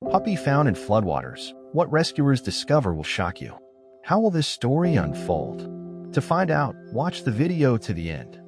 Puppy found in floodwaters. What rescuers discover will shock you. How will this story unfold? To find out, watch the video to the end.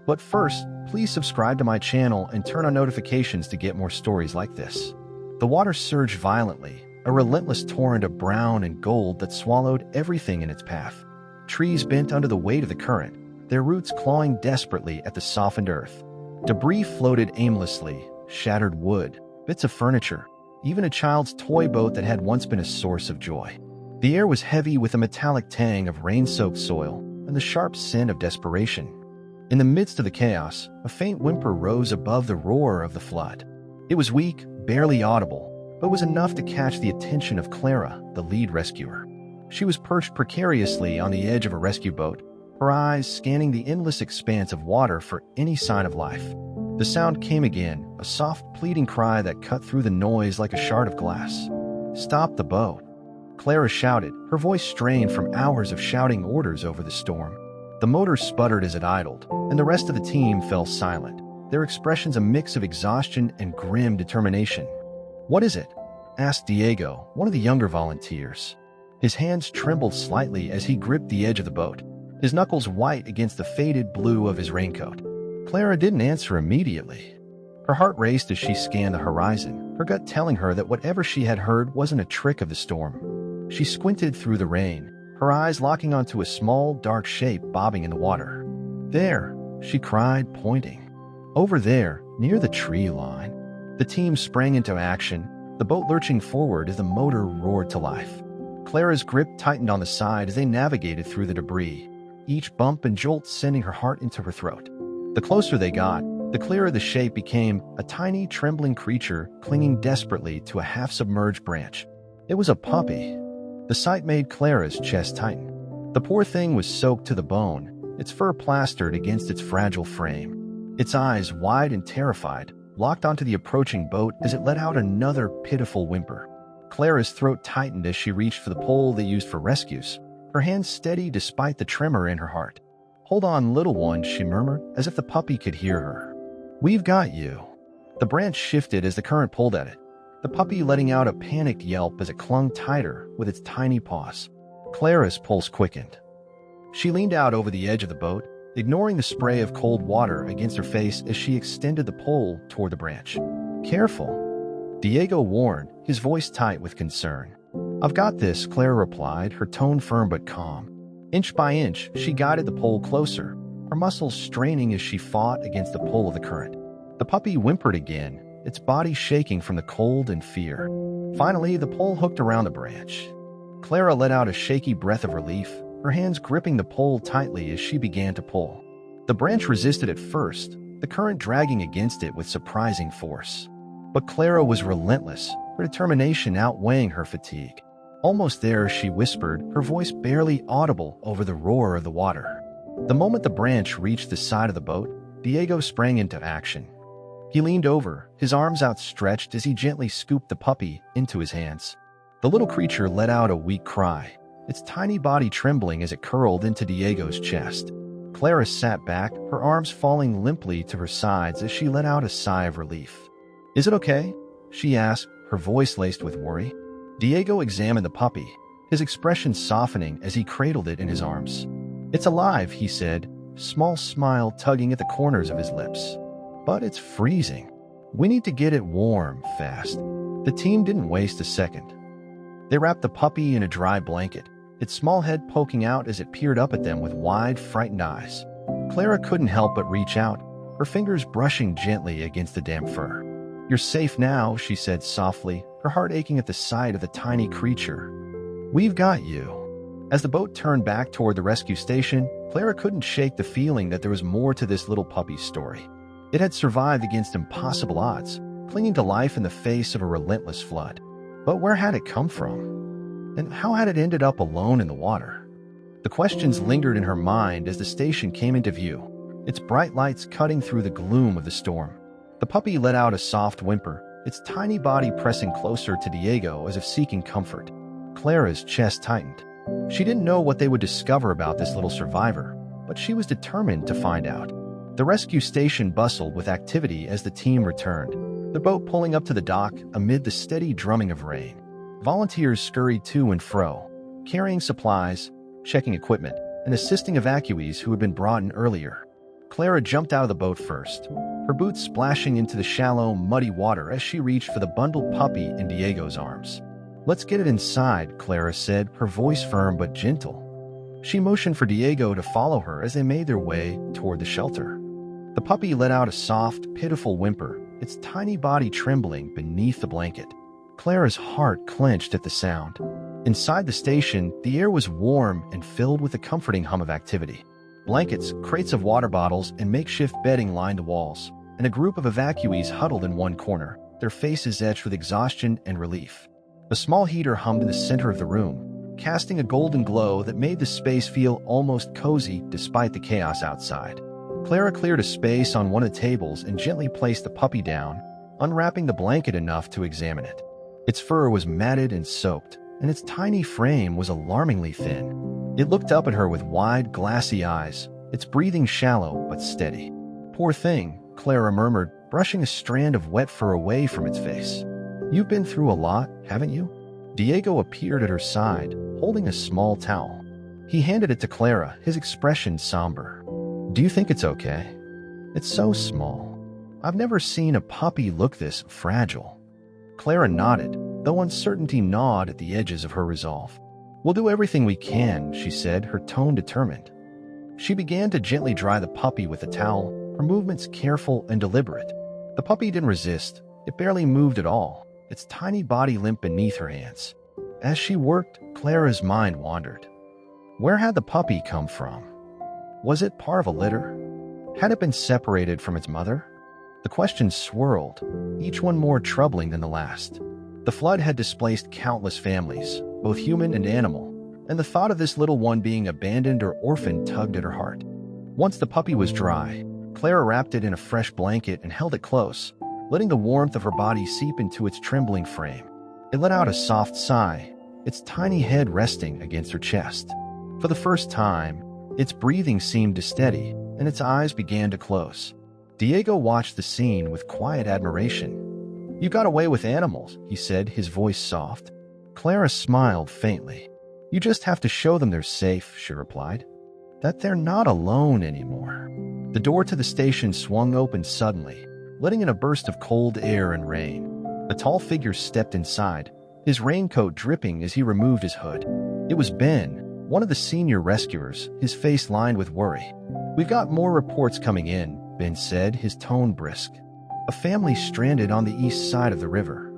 But first, please subscribe to my channel and turn on notifications to get more stories like this. The water surged violently, a relentless torrent of brown and gold that swallowed everything in its path. Trees bent under the weight of the current, their roots clawing desperately at the softened earth. Debris floated aimlessly, shattered wood, bits of furniture, even a child's toy boat that had once been a source of joy. The air was heavy with a metallic tang of rain-soaked soil and the sharp scent of desperation. In the midst of the chaos, a faint whimper rose above the roar of the flood. It was weak, barely audible, but was enough to catch the attention of Clara, the lead rescuer. She was perched precariously on the edge of a rescue boat, her eyes scanning the endless expanse of water for any sign of life. The sound came again, a soft, pleading cry that cut through the noise like a shard of glass. "Stop the boat!" Clara shouted, her voice strained from hours of shouting orders over the storm. The motor sputtered as it idled, and the rest of the team fell silent, their expressions a mix of exhaustion and grim determination. "What is it?" asked Diego, one of the younger volunteers. His hands trembled slightly as he gripped the edge of the boat, his knuckles white against the faded blue of his raincoat. Clara didn't answer immediately. Her heart raced as she scanned the horizon, her gut telling her that whatever she had heard wasn't a trick of the storm. She squinted through the rain, her eyes locking onto a small, dark shape bobbing in the water. "There!" she cried, pointing. "Over there, near the tree line." The team sprang into action, the boat lurching forward as the motor roared to life. Clara's grip tightened on the side as they navigated through the debris, each bump and jolt sending her heart into her throat. The closer they got, the clearer the shape became, a tiny, trembling creature clinging desperately to a half-submerged branch. It was a puppy. The sight made Clara's chest tighten. The poor thing was soaked to the bone, its fur plastered against its fragile frame. Its eyes, wide and terrified, locked onto the approaching boat as it let out another pitiful whimper. Clara's throat tightened as she reached for the pole they used for rescues, her hands steady despite the tremor in her heart. "Hold on, little one," she murmured, as if the puppy could hear her. "We've got you." The branch shifted as the current pulled at it, the puppy letting out a panicked yelp as it clung tighter with its tiny paws. Clara's pulse quickened. She leaned out over the edge of the boat, ignoring the spray of cold water against her face as she extended the pole toward the branch. "Careful," Diego warned, his voice tight with concern. "I've got this," Clara replied, her tone firm but calm. Inch by inch, she guided the pole closer, her muscles straining as she fought against the pull of the current. The puppy whimpered again, its body shaking from the cold and fear. Finally, the pole hooked around the branch. Clara let out a shaky breath of relief, her hands gripping the pole tightly as she began to pull. The branch resisted at first, the current dragging against it with surprising force. But Clara was relentless, her determination outweighing her fatigue. "Almost there," she whispered, her voice barely audible over the roar of the water. The moment the branch reached the side of the boat, Diego sprang into action. He leaned over, his arms outstretched as he gently scooped the puppy into his hands. The little creature let out a weak cry, its tiny body trembling as it curled into Diego's chest. Clara sat back, her arms falling limply to her sides as she let out a sigh of relief. "Is it okay?" she asked, her voice laced with worry. Diego examined the puppy, his expression softening as he cradled it in his arms. "It's alive," he said, small smile tugging at the corners of his lips. "But it's freezing. We need to get it warm, fast." The team didn't waste a second. They wrapped the puppy in a dry blanket, its small head poking out as it peered up at them with wide, frightened eyes. Clara couldn't help but reach out, her fingers brushing gently against the damp fur. "You're safe now," she said softly, her heart aching at the sight of the tiny creature. "We've got you." As the boat turned back toward the rescue station, Clara couldn't shake the feeling that there was more to this little puppy's story. It had survived against impossible odds, clinging to life in the face of a relentless flood. But where had it come from? And how had it ended up alone in the water? The questions lingered in her mind as the station came into view, its bright lights cutting through the gloom of the storm. The puppy let out a soft whimper, its tiny body pressing closer to Diego as if seeking comfort. Clara's chest tightened. She didn't know what they would discover about this little survivor, but she was determined to find out. The rescue station bustled with activity as the team returned. the boat pulling up to the dock amid the steady drumming of rain. Volunteers scurried to and fro, carrying supplies, checking equipment, and assisting evacuees who had been brought in earlier. Clara jumped out of the boat first, her boots splashing into the shallow, muddy water as she reached for the bundled puppy in Diego's arms. "Let's get it inside," Clara said, her voice firm but gentle. She motioned for Diego to follow her as they made their way toward the shelter. The puppy let out a soft, pitiful whimper, its tiny body trembling beneath the blanket. Clara's heart clenched at the sound. Inside the station, the air was warm and filled with a comforting hum of activity. Blankets, crates of water bottles, and makeshift bedding lined the walls, and a group of evacuees huddled in one corner, their faces etched with exhaustion and relief. A small heater hummed in the center of the room, casting a golden glow that made the space feel almost cozy despite the chaos outside. Clara cleared a space on one of the tables and gently placed the puppy down, unwrapping the blanket enough to examine it. Its fur was matted and soaked, and its tiny frame was alarmingly thin. It looked up at her with wide, glassy eyes, its breathing shallow but steady. "Poor thing," Clara murmured, brushing a strand of wet fur away from its face. "You've been through a lot, haven't you?" Diego appeared at her side, holding a small towel. He handed it to Clara, his expression somber. "Do you think it's okay? It's so small. I've never seen a puppy look this fragile." Clara nodded, though uncertainty gnawed at the edges of her resolve. "We'll do everything we can," she said, her tone determined. She began to gently dry the puppy with the towel, her movements careful and deliberate. The puppy didn't resist. It barely moved at all, its tiny body limp beneath her hands. As she worked, Clara's mind wandered. Where had the puppy come from? Was it part of a litter? Had it been separated from its mother? The questions swirled, each one more troubling than the last. The flood had displaced countless families, both human and animal, and the thought of this little one being abandoned or orphaned tugged at her heart. Once the puppy was dry, Clara wrapped it in a fresh blanket and held it close, letting the warmth of her body seep into its trembling frame. It let out a soft sigh, its tiny head resting against her chest. For the first time, its breathing seemed to steady, and its eyes began to close. Diego watched the scene with quiet admiration. "You got away with animals," he said, his voice soft. Clara smiled faintly. "You just have to show them they're safe," she replied. "That they're not alone anymore." The door to the station swung open suddenly, letting in a burst of cold air and rain. A tall figure stepped inside, his raincoat dripping as he removed his hood. It was Ben, one of the senior rescuers, his face lined with worry. "We've got more reports coming in," Ben said, his tone brisk. "A family stranded on the east side of the river.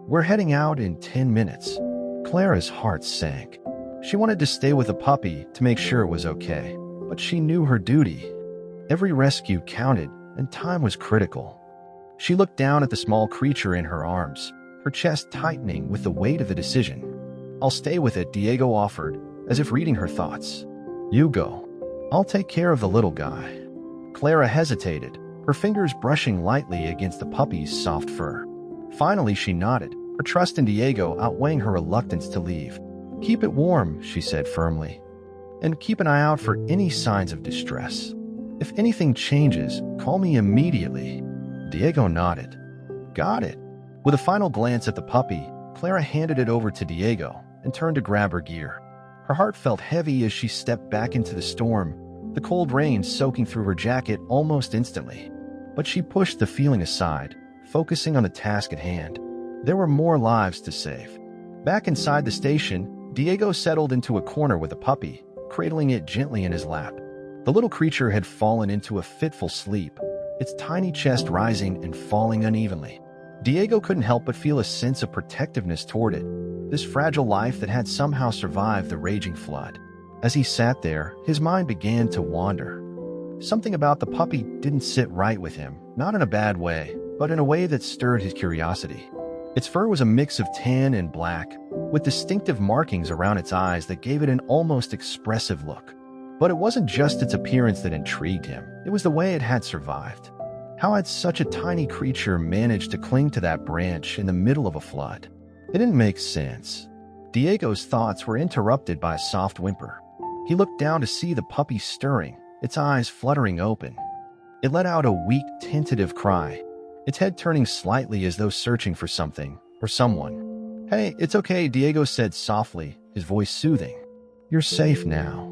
We're heading out in 10 minutes. Clara's heart sank. She wanted to stay with the puppy to make sure it was okay, but she knew her duty. Every rescue counted, and time was critical. She looked down at the small creature in her arms, her chest tightening with the weight of the decision. "I'll stay with it," Diego offered, as if reading her thoughts. "You go. I'll take care of the little guy." Clara hesitated, her fingers brushing lightly against the puppy's soft fur. Finally, she nodded, her trust in Diego outweighing her reluctance to leave. "Keep it warm," she said firmly, "and keep an eye out for any signs of distress. If anything changes, call me immediately." Diego nodded. "Got it." With a final glance at the puppy, Clara handed it over to Diego and turned to grab her gear. Her heart felt heavy as she stepped back into the storm, the cold rain soaking through her jacket almost instantly. But she pushed the feeling aside, focusing on the task at hand. There were more lives to save. Back inside the station, Diego settled into a corner with the puppy, cradling it gently in his lap. The little creature had fallen into a fitful sleep, its tiny chest rising and falling unevenly. Diego couldn't help but feel a sense of protectiveness toward it, this fragile life that had somehow survived the raging flood. As he sat there, his mind began to wander. Something about the puppy didn't sit right with him, not in a bad way, but in a way that stirred his curiosity. Its fur was a mix of tan and black, with distinctive markings around its eyes that gave it an almost expressive look. But it wasn't just its appearance that intrigued him, it was the way it had survived. How had such a tiny creature managed to cling to that branch in the middle of a flood? It didn't make sense. Diego's thoughts were interrupted by a soft whimper. He looked down to see the puppy stirring, its eyes fluttering open. It let out a weak, tentative cry, its head turning slightly as though searching for something or someone. "Hey, it's okay," Diego said softly, his voice soothing. "You're safe now."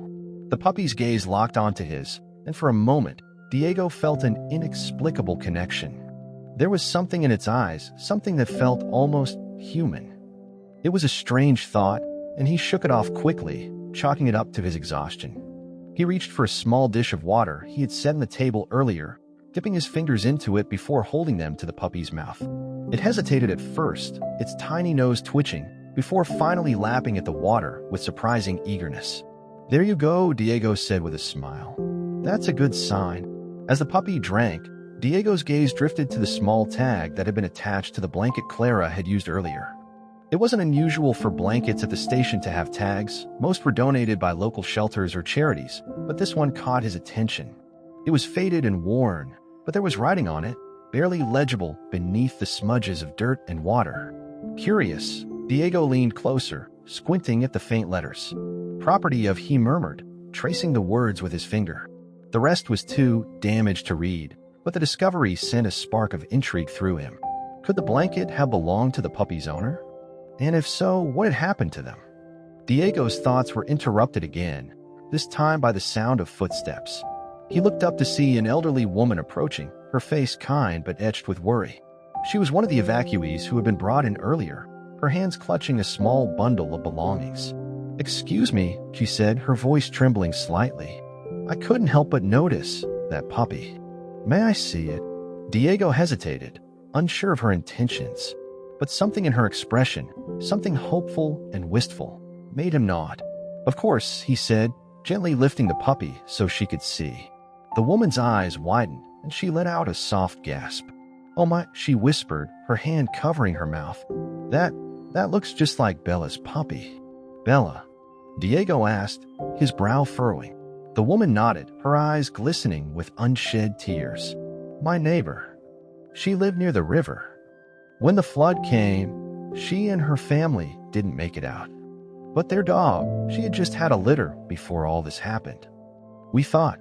The puppy's gaze locked onto his, and for a moment, Diego felt an inexplicable connection. There was something in its eyes, something that felt almost human. It was a strange thought, and he shook it off quickly, chalking it up to his exhaustion. He reached for a small dish of water he had set on the table earlier, dipping his fingers into it before holding them to the puppy's mouth. It hesitated at first, its tiny nose twitching, before finally lapping at the water with surprising eagerness. "There you go," Diego said with a smile. "That's a good sign." As the puppy drank, Diego's gaze drifted to the small tag that had been attached to the blanket Clara had used earlier. It wasn't unusual for blankets at the station to have tags. Most were donated by local shelters or charities, but this one caught his attention. It was faded and worn, but there was writing on it, barely legible beneath the smudges of dirt and water. Curious, Diego leaned closer, squinting at the faint letters. "Property of," he murmured, tracing the words with his finger. The rest was too damaged to read, but the discovery sent a spark of intrigue through him. Could the blanket have belonged to the puppy's owner? And if so, what had happened to them? Diego's thoughts were interrupted again, this time by the sound of footsteps. He looked up to see an elderly woman approaching, her face kind but etched with worry. She was one of the evacuees who had been brought in earlier, her hands clutching a small bundle of belongings. "Excuse me," she said, her voice trembling slightly. "I couldn't help but notice that puppy. May I see it?" Diego hesitated, unsure of her intentions, but something in her expression, something hopeful and wistful, made him nod. "Of course," he said, gently lifting the puppy so she could see. The woman's eyes widened, and she let out a soft gasp. "Oh my," she whispered, her hand covering her mouth. That looks just like Bella's puppy." "Bella?" Diego asked, his brow furrowing. The woman nodded, her eyes glistening with unshed tears. "My neighbor. She lived near the river. When the flood came, she and her family didn't make it out. But their dog, she had just had a litter before all this happened. We thought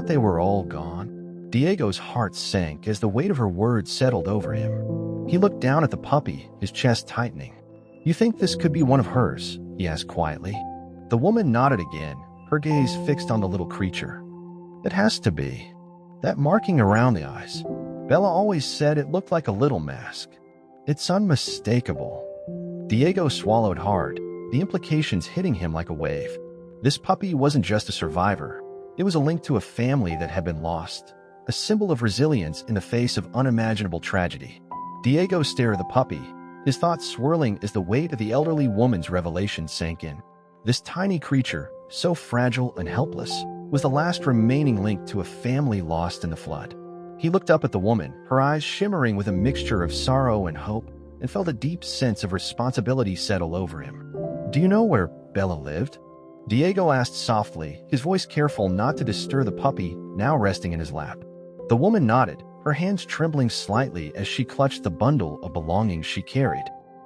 they were all gone." Diego's heart sank as the weight of her words settled over him. He looked down at the puppy, his chest tightening. "You think this could be one of hers?" he asked quietly. The woman nodded again, her gaze fixed on the little creature. "It has to be. That marking around the eyes. Bella always said it looked like a little mask. It's unmistakable." Diego swallowed hard, the implications hitting him like a wave. This puppy wasn't just a survivor. It was a link to a family that had been lost, a symbol of resilience in the face of unimaginable tragedy. Diego stared at the puppy, his thoughts swirling as the weight of the elderly woman's revelation sank in. This tiny creature, so fragile and helpless, was the last remaining link to a family lost in the flood. He looked up at the woman, her eyes shimmering with a mixture of sorrow and hope, and felt a deep sense of responsibility settle over him. "Do you know where Bella lived?" Diego asked softly, his voice careful not to disturb the puppy now resting in his lap. The woman nodded, her hands trembling slightly as she clutched the bundle of belongings she carried.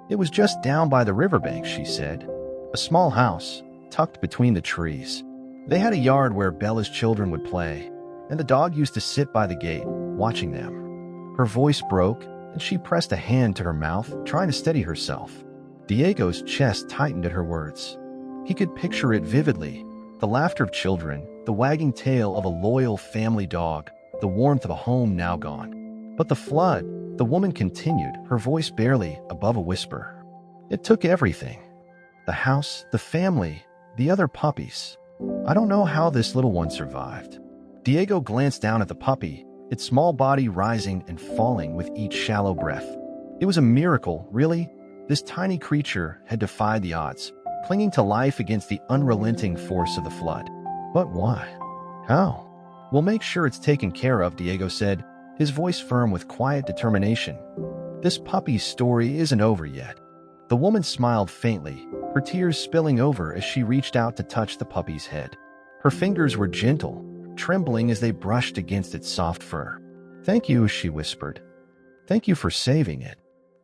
"It was just down by the riverbank," she said. "A small house, tucked between the trees. They had a yard where Bella's children would play, and the dog used to sit by the gate, watching them." Her voice broke, and she pressed a hand to her mouth, trying to steady herself. Diego's chest tightened at her words. He could picture it vividly, the laughter of children, the wagging tail of a loyal family dog, the warmth of a home now gone. "But the flood," the woman continued, her voice barely above a whisper. "It took everything. The house, the family, the other puppies. I don't know how this little one survived." Diego glanced down at the puppy, its small body rising and falling with each shallow breath. It was a miracle, really. This tiny creature had defied the odds, clinging to life against the unrelenting force of the flood. But why? How? "We'll make sure it's taken care of," Diego said, his voice firm with quiet determination. "This puppy's story isn't over yet." The woman smiled faintly, her tears spilling over as she reached out to touch the puppy's head. Her fingers were gentle, trembling as they brushed against its soft fur. "Thank you," she whispered. "Thank you for saving it."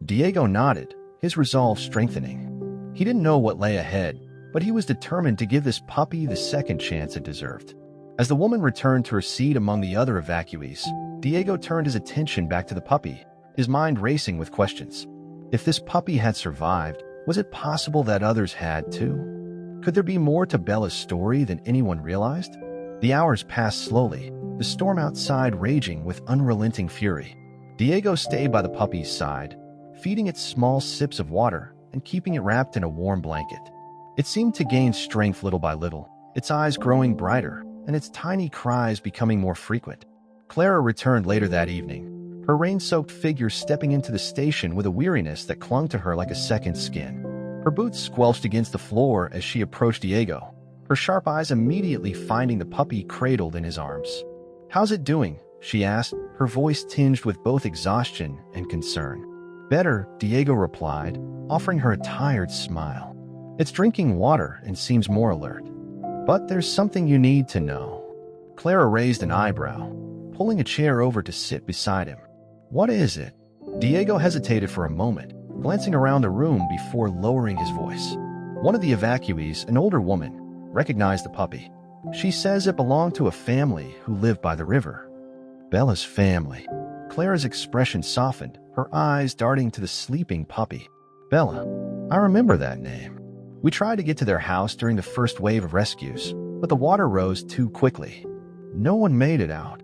Diego nodded, his resolve strengthening. He didn't know what lay ahead, but he was determined to give this puppy the second chance it deserved. As the woman returned to her seat among the other evacuees, Diego turned his attention back to the puppy, his mind racing with questions. If this puppy had survived, was it possible that others had too? Could there be more to Bella's story than anyone realized? The hours passed slowly, the storm outside raging with unrelenting fury. Diego stayed by the puppy's side, feeding it small sips of water and keeping it wrapped in a warm blanket. It seemed to gain strength little by little, its eyes growing brighter and its tiny cries becoming more frequent. Clara returned later that evening, her rain-soaked figure stepping into the station with a weariness that clung to her like a second skin. Her boots squelched against the floor as she approached Diego, her sharp eyes immediately finding the puppy cradled in his arms. "How's it doing?" she asked, her voice tinged with both exhaustion and concern. "Better," Diego replied, offering her a tired smile. "It's drinking water and seems more alert. But there's something you need to know." Clara raised an eyebrow, pulling a chair over to sit beside him. "What is it?" Diego hesitated for a moment, glancing around the room before lowering his voice. One of the evacuees, an older woman, recognized the puppy. "She says it belonged to a family who lived by the river." Bella's family. Clara's expression softened, her eyes darting to the sleeping puppy. "Bella, I remember that name. We tried to get to their house during the first wave of rescues, but the water rose too quickly. No one made it out."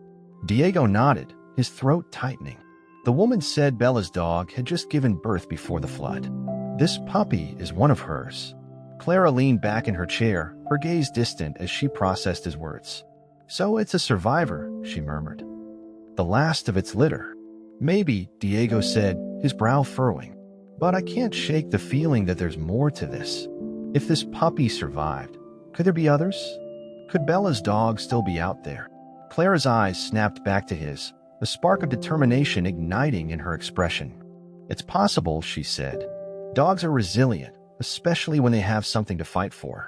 Diego nodded, his throat tightening. The woman said Bella's dog had just given birth before the flood. "This puppy is one of hers." Clara leaned back in her chair, her gaze distant as she processed his words. "So it's a survivor," she murmured. "The last of its litter." "Maybe," Diego said, his brow furrowing. "But I can't shake the feeling that there's more to this. If this puppy survived, could there be others? Could Bella's dog still be out there?" Clara's eyes snapped back to his, a spark of determination igniting in her expression. "It's possible," she said. "Dogs are resilient, especially when they have something to fight for.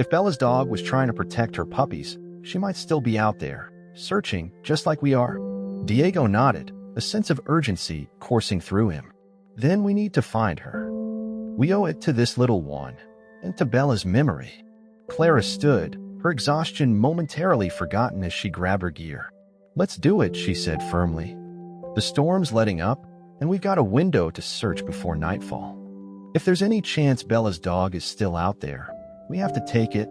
If Bella's dog was trying to protect her puppies, she might still be out there, searching just like we are." Diego nodded, a sense of urgency coursing through him. "Then we need to find her. We owe it to this little one, and to Bella's memory." Clara stood, her exhaustion momentarily forgotten as she grabbed her gear. "Let's do it," she said firmly. "The storm's letting up, and we've got a window to search before nightfall. If there's any chance Bella's dog is still out there, we have to take it."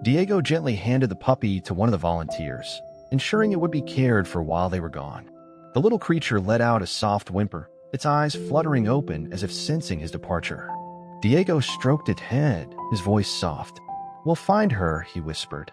Diego gently handed the puppy to one of the volunteers, ensuring it would be cared for while they were gone. The little creature let out a soft whimper, its eyes fluttering open as if sensing his departure. Diego stroked its head, his voice soft. "We'll find her," he whispered.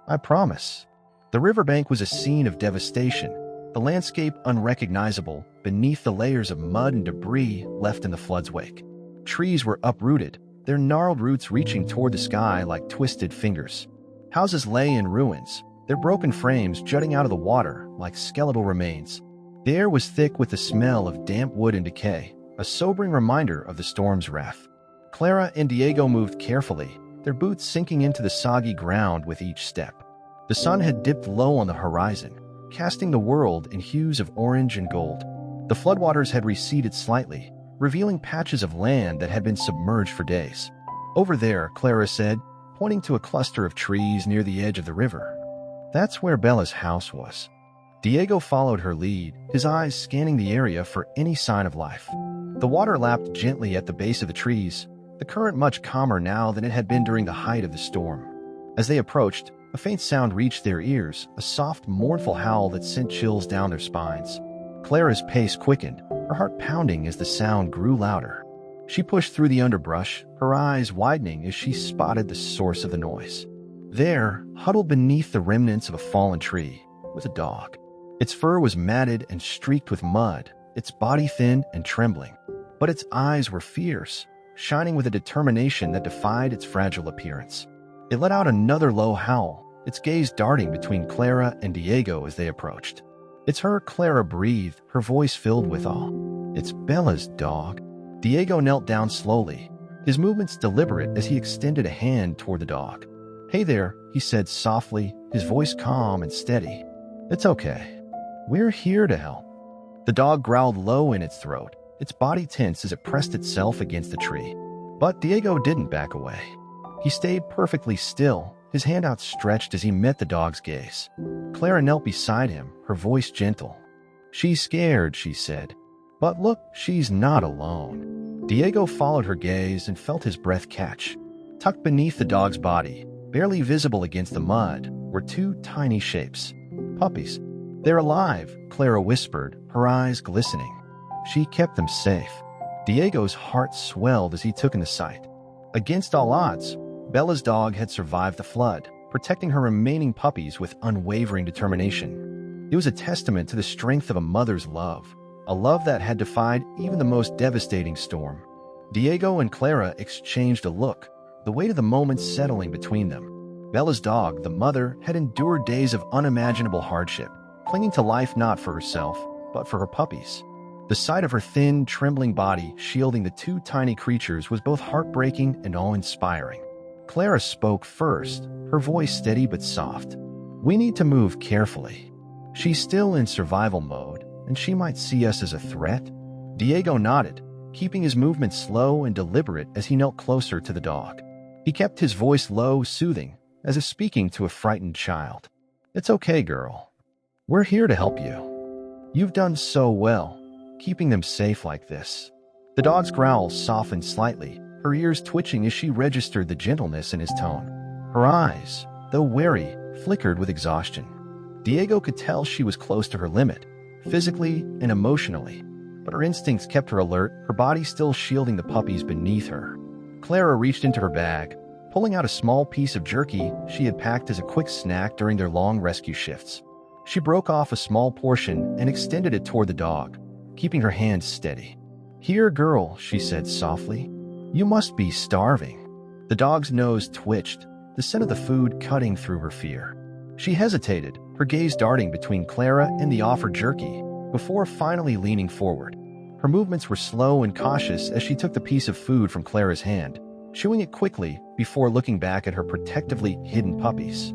"I promise." The riverbank was a scene of devastation, the landscape unrecognizable beneath the layers of mud and debris left in the flood's wake. Trees were uprooted, their gnarled roots reaching toward the sky like twisted fingers. Houses lay in ruins, their broken frames jutting out of the water like skeletal remains. The air was thick with the smell of damp wood and decay, a sobering reminder of the storm's wrath. Clara and Diego moved carefully, their boots sinking into the soggy ground with each step. The sun had dipped low on the horizon, casting the world in hues of orange and gold. The floodwaters had receded slightly, revealing patches of land that had been submerged for days. "Over there," Clara said, pointing to a cluster of trees near the edge of the river. "That's where Bella's house was." Diego followed her lead, his eyes scanning the area for any sign of life. The water lapped gently at the base of the trees, the current much calmer now than it had been during the height of the storm. As they approached, a faint sound reached their ears, a soft, mournful howl that sent chills down their spines. Clara's pace quickened, her heart pounding as the sound grew louder. She pushed through the underbrush, her eyes widening as she spotted the source of the noise. There, huddled beneath the remnants of a fallen tree, was a dog. Its fur was matted and streaked with mud, its body thin and trembling. But its eyes were fierce, shining with a determination that defied its fragile appearance. It let out another low howl, its gaze darting between Clara and Diego as they approached. "It's her," Clara breathed, her voice filled with awe. "It's Bella's dog." Diego knelt down slowly, his movements deliberate as he extended a hand toward the dog. "Hey there," he said softly, his voice calm and steady. "It's okay. We're here to help." The dog growled low in its throat, its body tense as it pressed itself against the tree. But Diego didn't back away. He stayed perfectly still, his hand outstretched as he met the dog's gaze. Clara knelt beside him, her voice gentle. "She's scared," she said. "But look, she's not alone." Diego followed her gaze and felt his breath catch. Tucked beneath the dog's body, barely visible against the mud, were two tiny shapes. Puppies. "They're alive," Clara whispered, her eyes glistening. She kept them safe. Diego's heart swelled as he took in the sight. Against all odds, Bella's dog had survived the flood, protecting her remaining puppies with unwavering determination. It was a testament to the strength of a mother's love, a love that had defied even the most devastating storm. Diego and Clara exchanged a look, the weight of the moment settling between them. Bella's dog, the mother, had endured days of unimaginable hardship, clinging to life not for herself, but for her puppies. The sight of her thin, trembling body shielding the two tiny creatures was both heartbreaking and awe-inspiring. Clara spoke first, her voice steady but soft. "We need to move carefully. She's still in survival mode, and she might see us as a threat." Diego nodded, keeping his movements slow and deliberate as he knelt closer to the dog. He kept his voice low, soothing, as if speaking to a frightened child. "It's okay, girl. We're here to help you. You've done so well, keeping them safe like this." The dog's growl softened slightly, her ears twitching as she registered the gentleness in his tone. Her eyes, though wary, flickered with exhaustion. Diego could tell she was close to her limit, physically and emotionally, but her instincts kept her alert, her body still shielding the puppies beneath her. Clara reached into her bag, pulling out a small piece of jerky she had packed as a quick snack during their long rescue shifts. She broke off a small portion and extended it toward the dog, keeping her hands steady. "Here, girl," she said softly. "You must be starving." The dog's nose twitched, the scent of the food cutting through her fear. She hesitated, her gaze darting between Clara and the offered jerky, before finally leaning forward. Her movements were slow and cautious as she took the piece of food from Clara's hand, chewing it quickly before looking back at her protectively hidden puppies.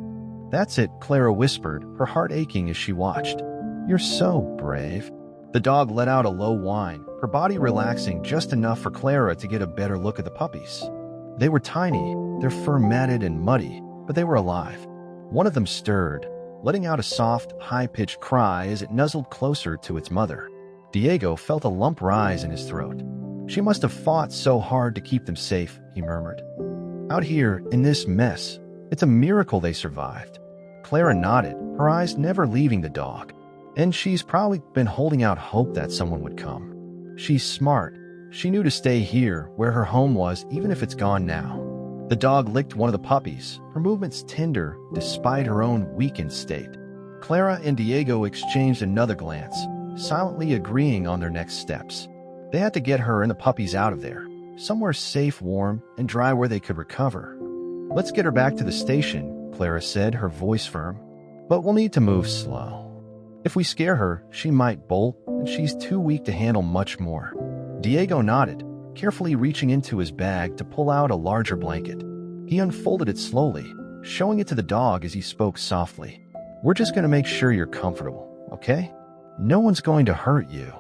"That's it," Clara whispered, her heart aching as she watched. "You're so brave." The dog let out a low whine, her body relaxing just enough for Clara to get a better look at the puppies. They were tiny, their fur matted and muddy, but they were alive. One of them stirred, letting out a soft, high-pitched cry as it nuzzled closer to its mother. Diego felt a lump rise in his throat. "She must have fought so hard to keep them safe," he murmured. "Out here, in this mess, it's a miracle they survived." Clara nodded, her eyes never leaving the dog. "And she's probably been holding out hope that someone would come. She's smart. She knew to stay here, where her home was, even if it's gone now." The dog licked one of the puppies, her movements tender despite her own weakened state. Clara and Diego exchanged another glance, silently agreeing on their next steps. They had to get her and the puppies out of there, somewhere safe, warm, and dry where they could recover. "Let's get her back to the station," Clara said, her voice firm. "But we'll need to move slow. If we scare her, she might bolt, and she's too weak to handle much more." Diego nodded, carefully reaching into his bag to pull out a larger blanket. He unfolded it slowly, showing it to the dog as he spoke softly. "We're just going to make sure you're comfortable, okay? No one's going to hurt you."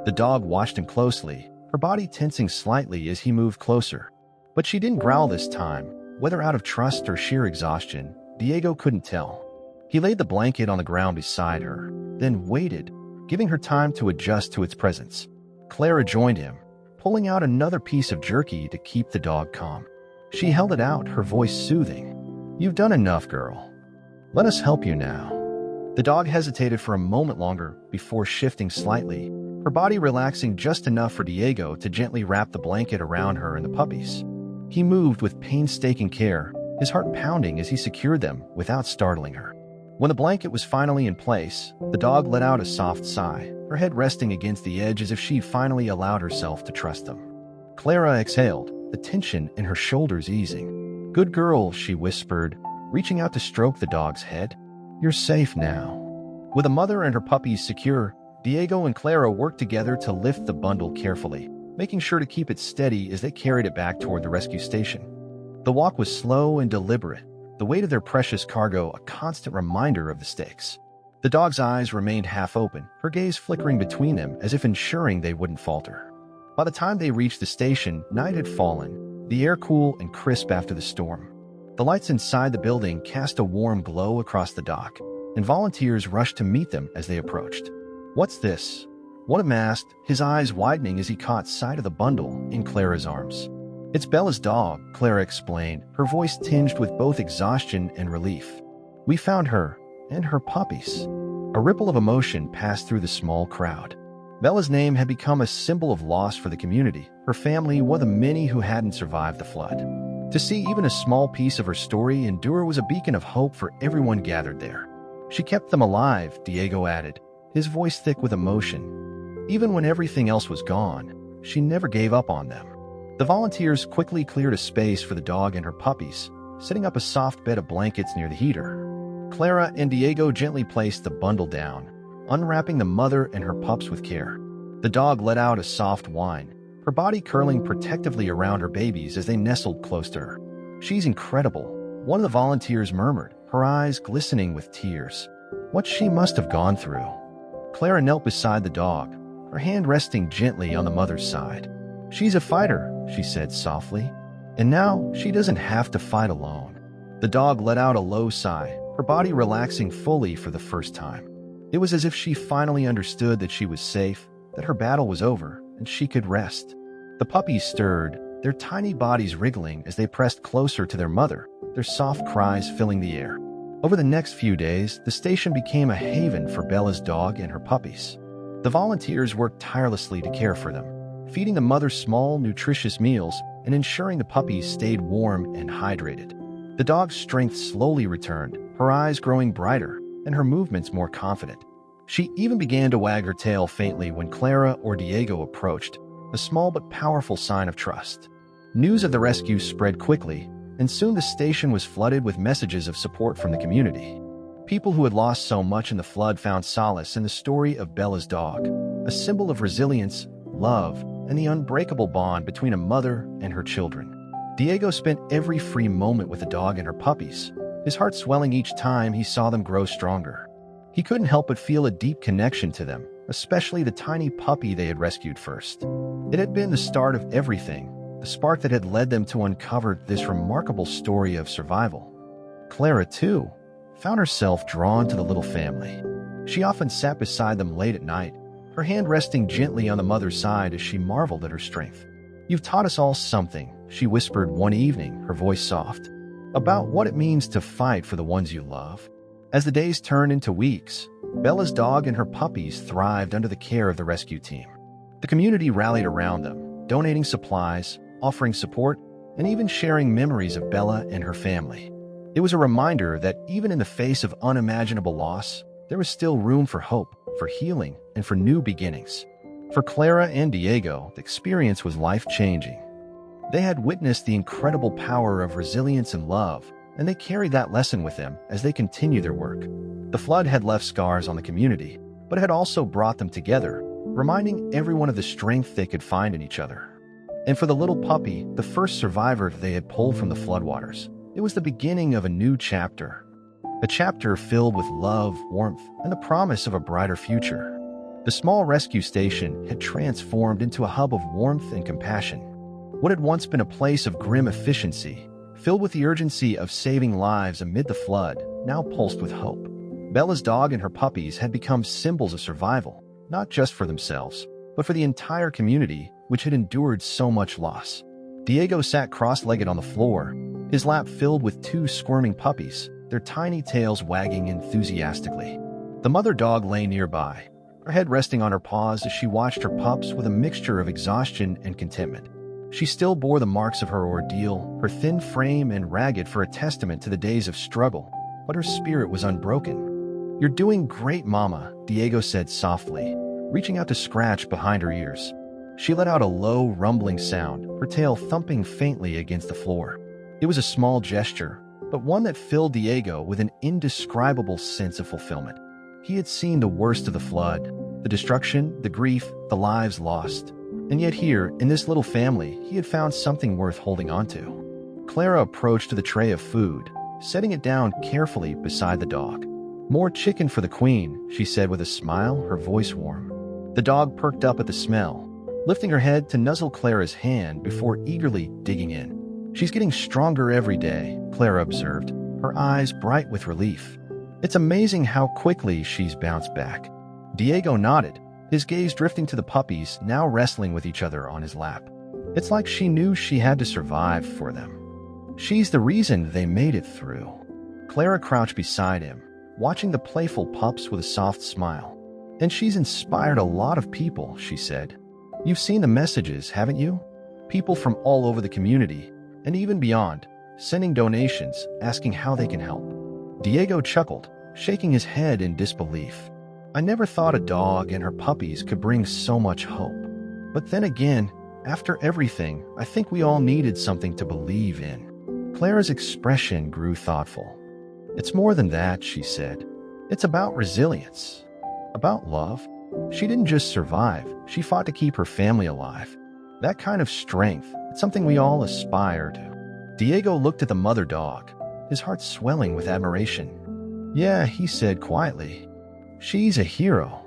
The dog watched him closely, her body tensing slightly as he moved closer. But she didn't growl this time, whether out of trust or sheer exhaustion, Diego couldn't tell. He laid the blanket on the ground beside her, then waited, giving her time to adjust to its presence. Clara joined him, pulling out another piece of jerky to keep the dog calm. She held it out, her voice soothing. "You've done enough, girl. Let us help you now." The dog hesitated for a moment longer before shifting slightly, her body relaxing just enough for Diego to gently wrap the blanket around her and the puppies. He moved with painstaking care, his heart pounding as he secured them without startling her. When the blanket was finally in place, the dog let out a soft sigh, her head resting against the edge as if she finally allowed herself to trust them. Clara exhaled, the tension in her shoulders easing. "Good girl," she whispered, reaching out to stroke the dog's head. "You're safe now." With the mother and her puppies secure, Diego and Clara worked together to lift the bundle carefully, making sure to keep it steady as they carried it back toward the rescue station. The walk was slow and deliberate, the weight of their precious cargo a constant reminder of the stakes. The dog's eyes remained half open, her gaze flickering between them as if ensuring they wouldn't falter. By the time they reached the station, night had fallen, the air cool and crisp after the storm. The lights inside the building cast a warm glow across the dock, and volunteers rushed to meet them as they approached. "What's this?" One of them asked, his eyes widening as he caught sight of the bundle in Clara's arms. "It's Bella's dog," Clara explained, her voice tinged with both exhaustion and relief. "We found her, and her puppies." A ripple of emotion passed through the small crowd. Bella's name had become a symbol of loss for the community, her family one of the many who hadn't survived the flood. To see even a small piece of her story endure was a beacon of hope for everyone gathered there. "She kept them alive," Diego added, his voice thick with emotion. "Even when everything else was gone, she never gave up on them." The volunteers quickly cleared a space for the dog and her puppies, setting up a soft bed of blankets near the heater. Clara and Diego gently placed the bundle down, unwrapping the mother and her pups with care. The dog let out a soft whine, her body curling protectively around her babies as they nestled close to her. "She's incredible," one of the volunteers murmured, her eyes glistening with tears. "What she must have gone through." Clara knelt beside the dog, her hand resting gently on the mother's side. "She's a fighter," she said softly, "and now she doesn't have to fight alone." The dog let out a low sigh, her body relaxing fully for the first time. It was as if she finally understood that she was safe, that her battle was over, and she could rest. The puppies stirred, their tiny bodies wriggling as they pressed closer to their mother, their soft cries filling the air. Over the next few days, the station became a haven for Bella's dog and her puppies. The volunteers worked tirelessly to care for them, feeding the mother small, nutritious meals and ensuring the puppies stayed warm and hydrated. The dog's strength slowly returned, her eyes growing brighter and her movements more confident. She even began to wag her tail faintly when Clara or Diego approached, a small but powerful sign of trust. News of the rescue spread quickly, and soon the station was flooded with messages of support from the community. People who had lost so much in the flood found solace in the story of Bella's dog, a symbol of resilience, love, and the unbreakable bond between a mother and her children. Diego spent every free moment with the dog and her puppies, his heart swelling each time he saw them grow stronger. He couldn't help but feel a deep connection to them, especially the tiny puppy they had rescued first. It had been the start of everything, the spark that had led them to uncover this remarkable story of survival. Clara, too, found herself drawn to the little family. She often sat beside them late at night, her hand resting gently on the mother's side as she marveled at her strength. "You've taught us all something," she whispered one evening, her voice soft, "about what it means to fight for the ones you love." As the days turned into weeks, Bella's dog and her puppies thrived under the care of the rescue team. The community rallied around them, donating supplies, offering support, and even sharing memories of Bella and her family. It was a reminder that even in the face of unimaginable loss, there was still room for hope, for healing, and for new beginnings. For Clara and Diego, the experience was life-changing. They had witnessed the incredible power of resilience and love, and they carried that lesson with them as they continued their work. The flood had left scars on the community, but it had also brought them together, reminding everyone of the strength they could find in each other. And for the little puppy, the first survivor they had pulled from the floodwaters, it was the beginning of a new chapter. A chapter filled with love, warmth, and the promise of a brighter future. The small rescue station had transformed into a hub of warmth and compassion. What had once been a place of grim efficiency, filled with the urgency of saving lives amid the flood, now pulsed with hope. Bella's dog and her puppies had become symbols of survival, not just for themselves, but for the entire community, which had endured so much loss. Diego sat cross-legged on the floor, his lap filled with two squirming puppies, their tiny tails wagging enthusiastically. The mother dog lay nearby, her head resting on her paws as she watched her pups with a mixture of exhaustion and contentment. She still bore the marks of her ordeal, her thin frame and ragged for a testament to the days of struggle, but her spirit was unbroken. "You're doing great, Mama," Diego said softly, reaching out to scratch behind her ears. She let out a low, rumbling sound, her tail thumping faintly against the floor. It was a small gesture, but one that filled Diego with an indescribable sense of fulfillment. He had seen the worst of the flood, the destruction, the grief, the lives lost. And yet here, in this little family, he had found something worth holding on to. Clara approached the tray of food, setting it down carefully beside the dog. "More chicken for the queen," she said with a smile, her voice warm. The dog perked up at the smell, lifting her head to nuzzle Clara's hand before eagerly digging in. "She's getting stronger every day," Clara observed, her eyes bright with relief. "It's amazing how quickly she's bounced back." Diego nodded, his gaze drifting to the puppies now wrestling with each other on his lap. It's like she knew she had to survive for them. She's the reason they made it through. Clara crouched beside him, watching the playful pups with a soft smile. And she's inspired a lot of people, she said. You've seen the messages, haven't you? People from all over the community, and even beyond, sending donations, asking how they can help. Diego chuckled, shaking his head in disbelief. I never thought a dog and her puppies could bring so much hope. But then again, after everything, I think we all needed something to believe in. Clara's expression grew thoughtful. It's more than that, she said. It's about resilience. About love. She didn't just survive, she fought to keep her family alive. That kind of strength, it's something we all aspire to. Diego looked at the mother dog, his heart swelling with admiration. Yeah, he said quietly. She's a hero.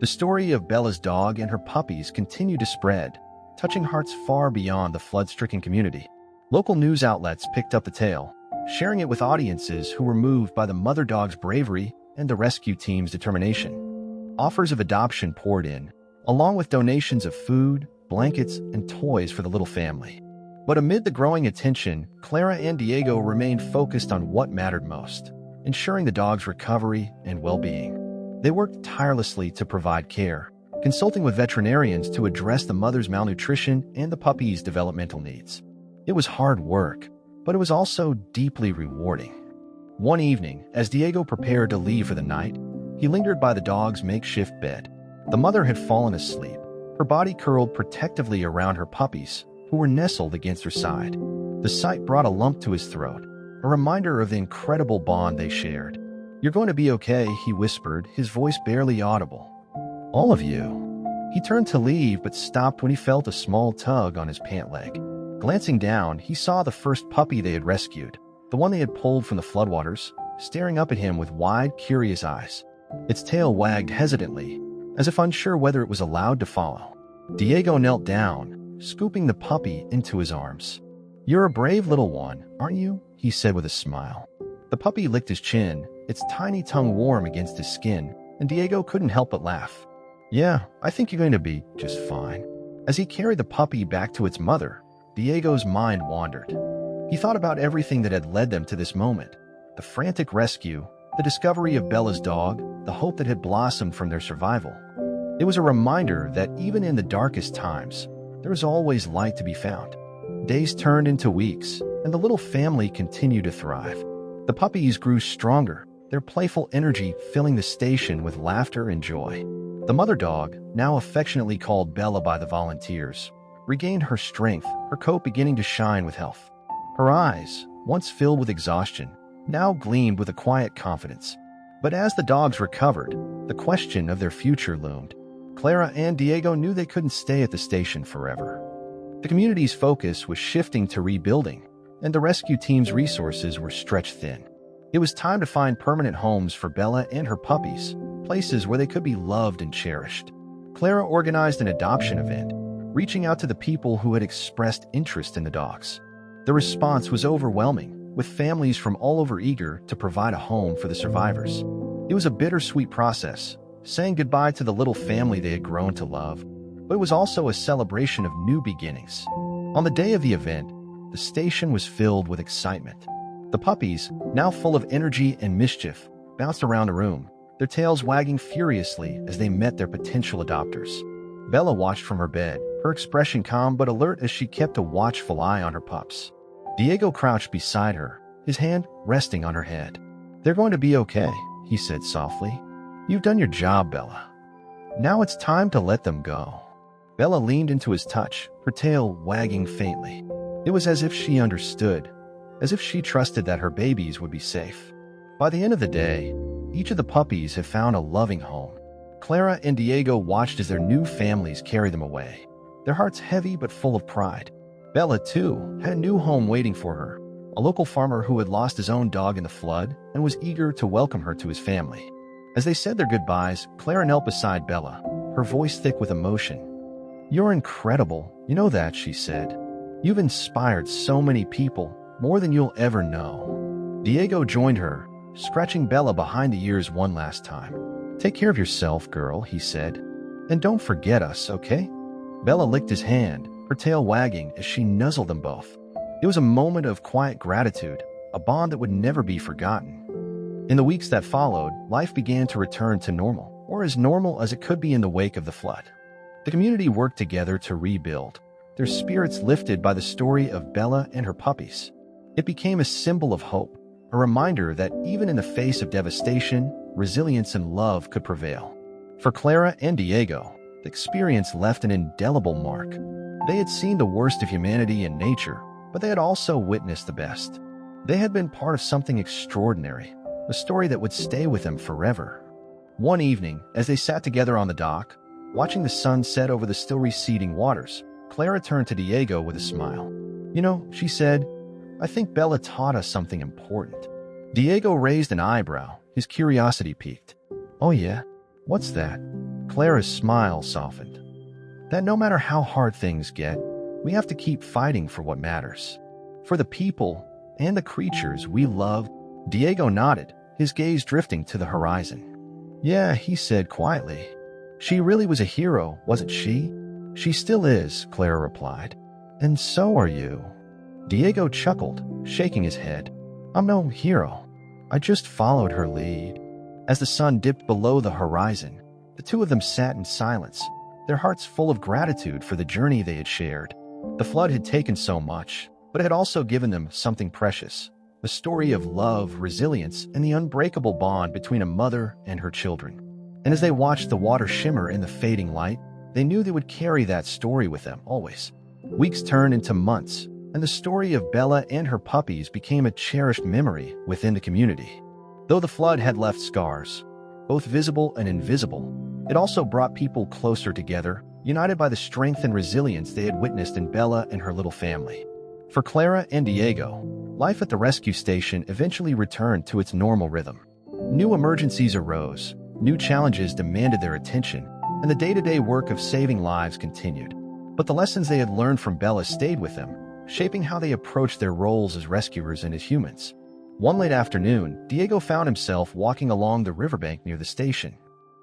The story of Bella's dog and her puppies continued to spread, touching hearts far beyond the flood-stricken community. Local news outlets picked up the tale, sharing it with audiences who were moved by the mother dog's bravery and the rescue team's determination. Offers of adoption poured in, along with donations of food, blankets, and toys for the little family. But amid the growing attention, Clara and Diego remained focused on what mattered most, ensuring the dog's recovery and well-being. They worked tirelessly to provide care, consulting with veterinarians to address the mother's malnutrition and the puppy's developmental needs. It was hard work, but it was also deeply rewarding. One evening, as Diego prepared to leave for the night, he lingered by the dog's makeshift bed. The mother had fallen asleep, her body curled protectively around her puppies, who were nestled against her side. The sight brought a lump to his throat, a reminder of the incredible bond they shared. You're going to be okay, he whispered, his voice barely audible. All of you. He turned to leave but stopped when he felt a small tug on his pant leg. Glancing down, he saw the first puppy they had rescued, the one they had pulled from the floodwaters, staring up at him with wide, curious eyes. Its tail wagged hesitantly, as if unsure whether it was allowed to follow. Diego knelt down, scooping the puppy into his arms. You're a brave little one, aren't you? He said with a smile. The puppy licked his chin, its tiny tongue warm against his skin, and Diego couldn't help but laugh. Yeah, I think you're going to be just fine. As he carried the puppy back to its mother, Diego's mind wandered. He thought about everything that had led them to this moment. The frantic rescue, the discovery of Bella's dog, the hope that had blossomed from their survival. It was a reminder that even in the darkest times, there is always light to be found. Days turned into weeks, and the little family continued to thrive. The puppies grew stronger, their playful energy filling the station with laughter and joy. The mother dog, now affectionately called Bella by the volunteers, regained her strength, her coat beginning to shine with health. Her eyes, once filled with exhaustion, now gleamed with a quiet confidence. But as the dogs recovered, the question of their future loomed. Clara and Diego knew they couldn't stay at the station forever. The community's focus was shifting to rebuilding, and the rescue team's resources were stretched thin. It was time to find permanent homes for Bella and her puppies, places where they could be loved and cherished. Clara organized an adoption event, reaching out to the people who had expressed interest in the dogs. The response was overwhelming, with families from all over eager to provide a home for the survivors. It was a bittersweet process, saying goodbye to the little family they had grown to love, but it was also a celebration of new beginnings. On the day of the event, the station was filled with excitement. The puppies, now full of energy and mischief, bounced around the room, their tails wagging furiously as they met their potential adopters. Bella watched from her bed, her expression calm but alert as she kept a watchful eye on her pups. Diego crouched beside her, his hand resting on her head. They're going to be okay, he said softly. You've done your job, Bella. Now it's time to let them go. Bella leaned into his touch, her tail wagging faintly. It was as if she understood, as if she trusted that her babies would be safe. By the end of the day, each of the puppies had found a loving home. Clara and Diego watched as their new families carried them away, their hearts heavy but full of pride. Bella, too, had a new home waiting for her, a local farmer who had lost his own dog in the flood and was eager to welcome her to his family. As they said their goodbyes, Clara knelt beside Bella, her voice thick with emotion. You're incredible, you know that, she said. You've inspired so many people, more than you'll ever know. Diego joined her, scratching Bella behind the ears one last time. "Take care of yourself, girl," he said. "And don't forget us, okay?" Bella licked his hand, her tail wagging as she nuzzled them both. It was a moment of quiet gratitude, a bond that would never be forgotten. In the weeks that followed, life began to return to normal, or as normal as it could be in the wake of the flood. The community worked together to rebuild, their spirits lifted by the story of Bella and her puppies. It became a symbol of hope, a reminder that even in the face of devastation, resilience and love could prevail. For Clara and Diego, the experience left an indelible mark. They had seen the worst of humanity and nature, but they had also witnessed the best. They had been part of something extraordinary, a story that would stay with them forever. One evening, as they sat together on the dock, watching the sun set over the still receding waters, Clara turned to Diego with a smile. "You know," she said, "I think Bella taught us something important." Diego raised an eyebrow, his curiosity piqued. "Oh yeah? What's that?" Clara's smile softened. "That no matter how hard things get, we have to keep fighting for what matters. For the people and the creatures we love." Diego nodded, his gaze drifting to the horizon. "Yeah," he said quietly. "She really was a hero, wasn't she?" "She still is," Clara replied. "And so are you." Diego chuckled, shaking his head. "I'm no hero. I just followed her lead." As the sun dipped below the horizon, the two of them sat in silence, their hearts full of gratitude for the journey they had shared. The flood had taken so much, but it had also given them something precious, a story of love, resilience, and the unbreakable bond between a mother and her children. And as they watched the water shimmer in the fading light, they knew they would carry that story with them always. Weeks turned into months, and the story of Bella and her puppies became a cherished memory within the community. Though the flood had left scars, both visible and invisible, it also brought people closer together, united by the strength and resilience they had witnessed in Bella and her little family. For Clara and Diego, life at the rescue station eventually returned to its normal rhythm. New emergencies arose, new challenges demanded their attention, and the day-to-day work of saving lives continued. But the lessons they had learned from Bella stayed with them, shaping how they approached their roles as rescuers and as humans. One late afternoon, Diego found himself walking along the riverbank near the station.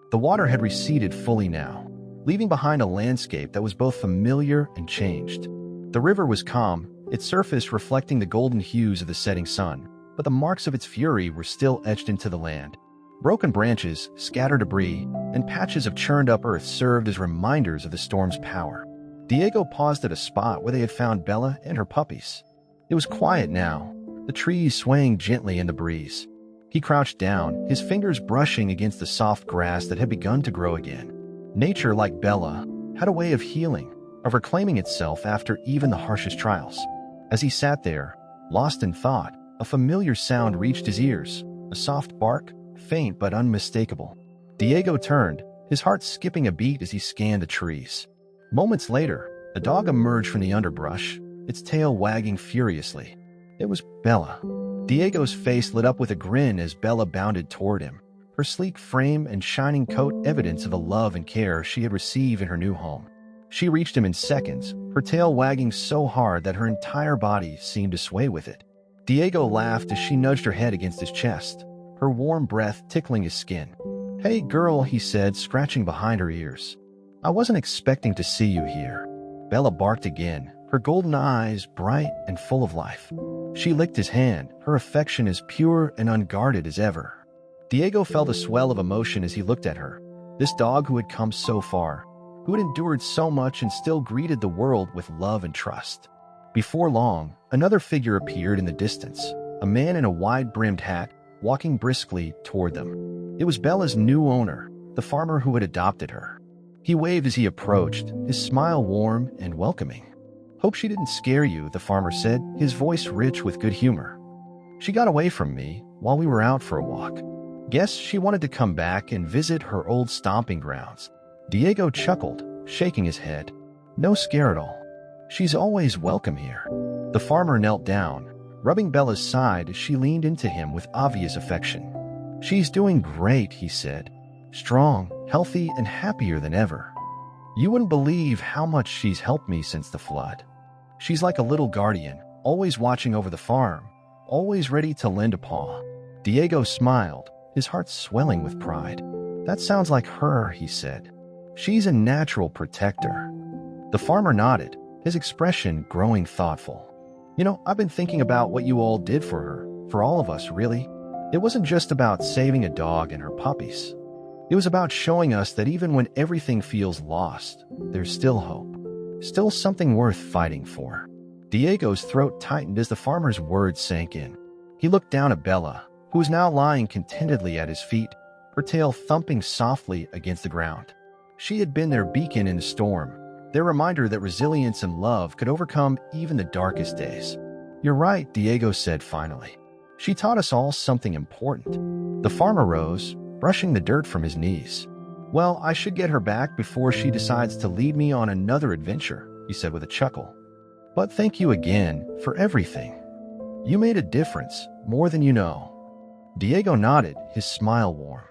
The water had receded fully now, leaving behind a landscape that was both familiar and changed. The river was calm, its surface reflecting the golden hues of the setting sun, but the marks of its fury were still etched into the land. Broken branches, scattered debris, and patches of churned-up earth served as reminders of the storm's power. Diego paused at a spot where they had found Bella and her puppies. It was quiet now, the trees swaying gently in the breeze. He crouched down, his fingers brushing against the soft grass that had begun to grow again. Nature, like Bella, had a way of healing, of reclaiming itself after even the harshest trials. As he sat there, lost in thought, a familiar sound reached his ears, a soft bark, faint but unmistakable. Diego turned, his heart skipping a beat as he scanned the trees. Moments later, a dog emerged from the underbrush, its tail wagging furiously. It was Bella. Diego's face lit up with a grin as Bella bounded toward him, her sleek frame and shining coat evidence of the love and care she had received in her new home. She reached him in seconds, her tail wagging so hard that her entire body seemed to sway with it. Diego laughed as she nudged her head against his chest, her warm breath tickling his skin. "Hey, girl," he said, scratching behind her ears. "I wasn't expecting to see you here." Bella barked again, her golden eyes bright and full of life. She licked his hand, her affection as pure and unguarded as ever. Diego felt a swell of emotion as he looked at her. This dog who had come so far, who had endured so much and still greeted the world with love and trust. Before long, another figure appeared in the distance, a man in a wide-brimmed hat, walking briskly toward them. It was Bella's new owner, the farmer who had adopted her. He waved as he approached, his smile warm and welcoming. "Hope she didn't scare you," the farmer said, his voice rich with good humor. "She got away from me while we were out for a walk. Guess she wanted to come back and visit her old stomping grounds." Diego chuckled, shaking his head. "No scare at all. She's always welcome here." The farmer knelt down, rubbing Bella's side as she leaned into him with obvious affection. "She's doing great," he said. "Strong, healthy, and happier than ever. You wouldn't believe how much she's helped me since the flood. She's like a little guardian, always watching over the farm, always ready to lend a paw." Diego smiled, his heart swelling with pride. That sounds like her, he said. She's a natural protector. The farmer nodded, his expression growing thoughtful. I've been thinking about what you all did for her, for all of us, really. It wasn't just about saving a dog and her puppies. It was about showing us that even when everything feels lost, there's still hope. Still something worth fighting for. Diego's throat tightened as the farmer's words sank in. He looked down at Bella, who was now lying contentedly at his feet, her tail thumping softly against the ground. She had been their beacon in the storm, their reminder that resilience and love could overcome even the darkest days. You're right, Diego said finally. She taught us all something important. The farmer rose, brushing the dirt from his knees. Well, I should get her back before she decides to lead me on another adventure, he said with a chuckle. But thank you again for everything. You made a difference, more than you know. Diego nodded, his smile warm.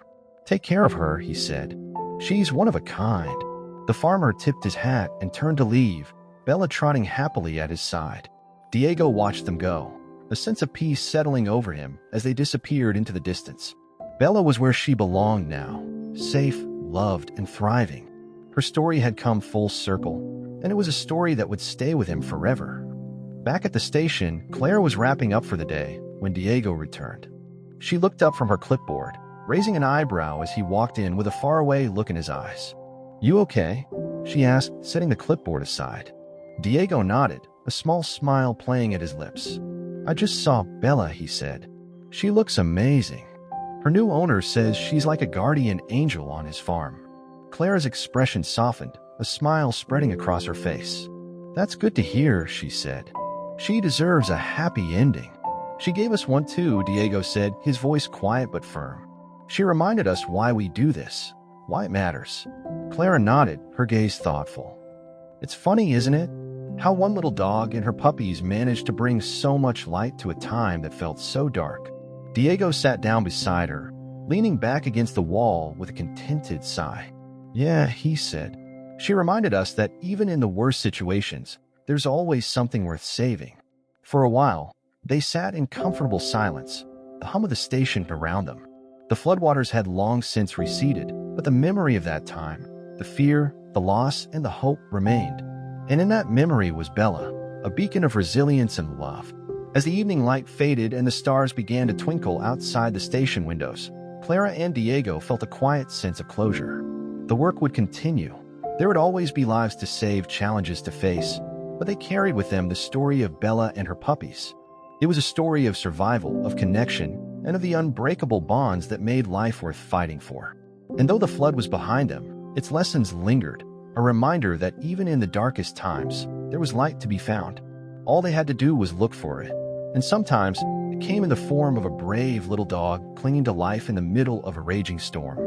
Take care of her, he said. She's one of a kind. The farmer tipped his hat and turned to leave, Bella trotting happily at his side. Diego watched them go, a sense of peace settling over him as they disappeared into the distance. Bella was where she belonged now, safe, loved, and thriving. Her story had come full circle, and it was a story that would stay with him forever. Back at the station, Claire was wrapping up for the day when Diego returned. She looked up from her clipboard, raising an eyebrow as he walked in with a faraway look in his eyes. You okay? She asked, setting the clipboard aside. Diego nodded, a small smile playing at his lips. I just saw Bella, he said. She looks amazing. Her new owner says she's like a guardian angel on his farm. Claire's expression softened, a smile spreading across her face. That's good to hear, she said. She deserves a happy ending. She gave us one too, Diego said, his voice quiet but firm. She reminded us why we do this, why it matters. Clara nodded, her gaze thoughtful. It's funny, isn't it? How one little dog and her puppies managed to bring so much light to a time that felt so dark. Diego sat down beside her, leaning back against the wall with a contented sigh. Yeah, he said. She reminded us that even in the worst situations, there's always something worth saving. For a while, they sat in comfortable silence, the hum of the station around them. The floodwaters had long since receded, but the memory of that time, the fear, the loss, and the hope remained. And in that memory was Bella, a beacon of resilience and love. As the evening light faded and the stars began to twinkle outside the station windows, Clara and Diego felt a quiet sense of closure. The work would continue. There would always be lives to save, challenges to face, but they carried with them the story of Bella and her puppies. It was a story of survival, of connection, and of the unbreakable bonds that made life worth fighting for. And though the flood was behind them, its lessons lingered, a reminder that even in the darkest times, there was light to be found. All they had to do was look for it. And sometimes, it came in the form of a brave little dog clinging to life in the middle of a raging storm.